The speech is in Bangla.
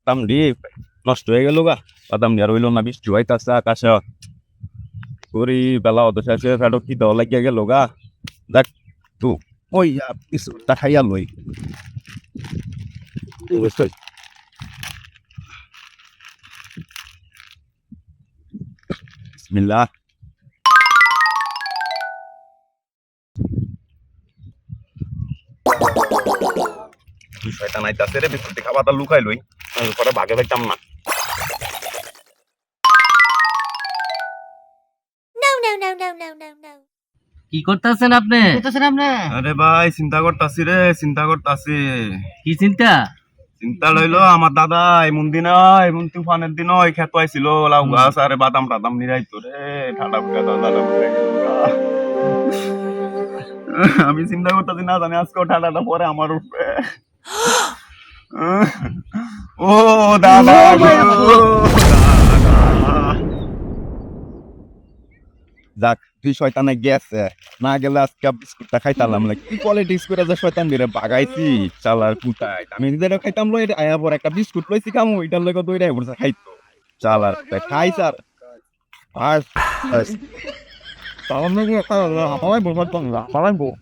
বাদাম ডি নষ্ট হয়ে গেল গা বাদাম ডি আর হইল না বৃষ্টি হইতাছে আকাশে করি বেলা অত শেষে ফেটো কি দেওয়া লাগিয়া গেল গা দেখ তু ওই কিছুটা খাইয়া লই অবশ্যই বিসমিল্লাহ শয়তান আইতাছে রে বিস্কুট খাবারটা লুকাই লই পরে ভাগে পাইতাম না কি করতেছেন আপনি? আরে ভাই চিন্তা করতাছি কি চিন্তা? চিন্তা লইলো আমার দাদা এমন তুফানের দিন ওই খেত আইছিল লাউ গাছ আরে বাদাম টাদাম নিরাইতো রে ঠাডা ফুটা দাদা আমি চিন্তা করতেছি না জানি আজকে ঠাডাটা পরে আমার উঠবে ও দাদা যাক তুই শয়তানে গেছে না গেলে আজকে বিস্কুটটা খাইতাম কি পলিটিক্স করে যে শয়তান দিরে বাগাইছি চালার কুটাই আমি যেটা খাইতাম লই আয়া পর একটা বিস্কুট লইছি কামু এটার লগে দইরাই পড়ছে খাইতো চালার খাই স্যার আর তাহলে কি একটা আমায় বলবার তো না আমায় বল